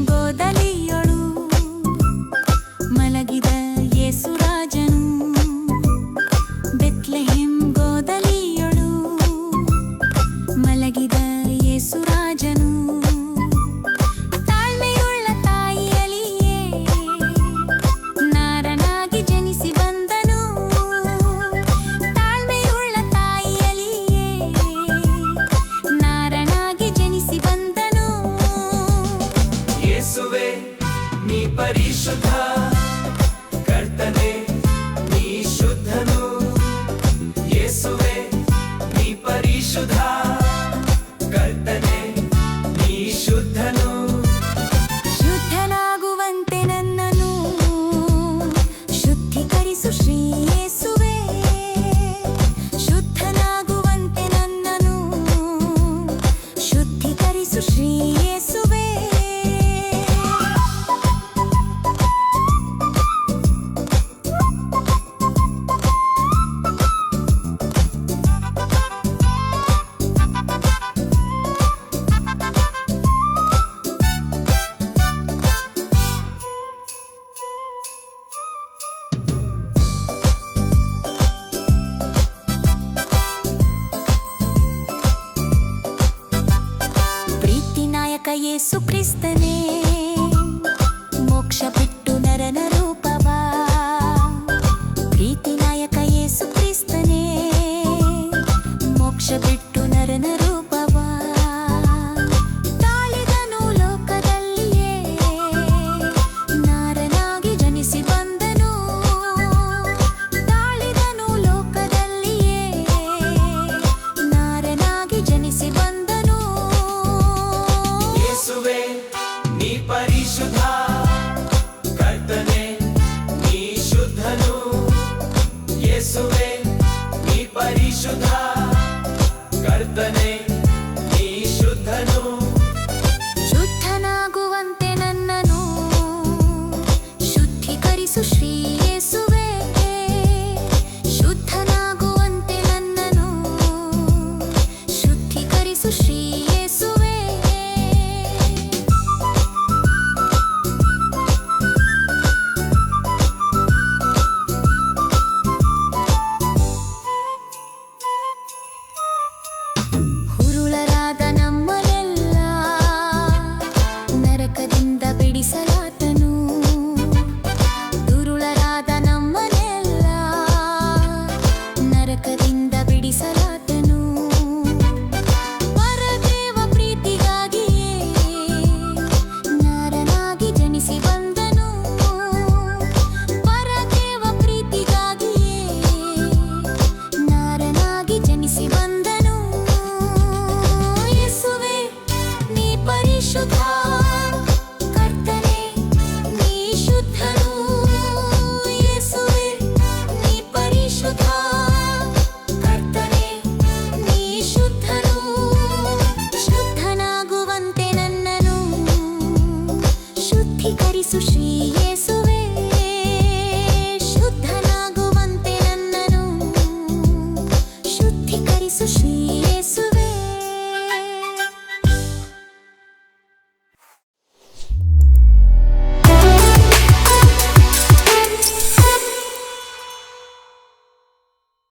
ಗೋದಲಿಯೊಳು ಮಲಗಿದ ಯೇಸು ರಾಜನು ಬೆತ್ಲೆಹೆಮ್ ಗೋದಲಿಯೊಳು ಮಲಗಿದ ಯೇಸು ರಾಜನು ತಾಳ್ಮೆಯುಳ್ಳ ತಾಯಿಯಲಿಯೇ ನಾರನಾಗಿ ಜನಿಸಿ ಬಂದನು ತಾಳ್ಮೆಯುಳ್ಳ ತಾಯಿಯಲಿಯೇ ನಾರನಾಗಿ ಜನಿಸಿ ಬಂದನು ಯೇಸುವೆ ನೀ ಪರಿಶುದ್ಧ ಕರ್ತನೆ ನೀ ಶುದ್ಧನು ಯೇಸುವೆ ನೀ ಪರಿಶುದ್ಧ ಕರ್ತನೆ ನೀ ಶುದ್ಧನು ಶುದ್ಧನಾಗುವಂತೆ ನನ್ನನ್ನು ಶುದ್ಧೀಕರಿಸು ಶ್ರೀ ಯೇಸುವೆ ಶುದ್ಧನಾಗುವಂತೆ ನನ್ನನ್ನು ಶುದ್ಧೀಕರಿಸು ಶ್ರೀ ಯೇಸುವೆ ಪ್ರೀತಿನಾಯಕ ಯೇಸು ಕ್ರಿಸ್ತನೇ ಮೋಕ್ಷ ಬಿಟ್ಟು ನರನ ರೂಪವ ಪ್ರೀತಿನಾಯಕ ಯೇಸು ಕ್ರಿಸ್ತನೇ ಮೋಕ್ಷ ಬಿಟ್ಟು ನರನ ರೂಪವ ತಾಳಿದನು ಲೋಕದಲ್ಲಿಯೇ ನಾರನಾಗಿ ಜನಿಸಿ ಬಂದನು ತಾಳಿದನು ಲೋಕದಲ್ಲಿಯೇ ನಾರನಾಗಿ ಜನಿಸಿ ಬಂದನು ಯೇಸುವೆ ನೀ ಪರಿಶುದ್ಧ ಕರ್ತನೆ ನೀ ಶುದ್ಧನು ಯೇಸುವೆ ನೀ ಪರಿಶುದ್ಧ ಕರ್ತನೆ ನೀ ಶುದ್ಧನು ಶುದ್ಧನಾಗುವಂತೆ ನನ್ನನ್ನು ಶುದ್ಧೀಕರಿಸು ಶ್ರೀ ಯೇಸುವೆ ಶುದ್ಧನಾಗುವಂತೆ ನನ್ನನ್ನು ಶುದ್ಧೀಕರಿಸು ಶ್ರೀ ಯೇಸುವೆ ಹುರುಳರಾದ ನಮ್ಮನ್ನೆಲ್ಲ ನರಕದಿಂದ ಬಿಡಿಸಲಾತನು ದುರುಳರಾದ ನಮ್ಮನ್ನೆಲ್ಲ ನರಕದಿಂದ ಬಿಡಿಸಲಾತನು ಪರದೇವ ಪ್ರೀತಿಗಾಗಿಯೇ ನಾರನಾಗಿ ಜನಿಸಿ ಬಂದನು ಪರದೇವ ಪ್ರೀತಿಗಾಗಿಯೇ ನಾರನಾಗಿ ಜನಿಸಿ ಬಂದನು ಯೇಸುವೆ ನೀ ಪರಿಶುದ್ಧ ಕರ್ತನೆ ನೀ ಶುದ್ಧನು ಯೇಸುವೆ ನೀ ಪರಿಶುದ್ಧ ಕರ್ತನೆ ನೀ ಶುದ್ಧನು ಶುದ್ಧನಾಗುವಂತೆ ನನ್ನನ್ನು ಶುದ್ಧೀಕರಿಸು ಶ್ರೀ ಯೇಸು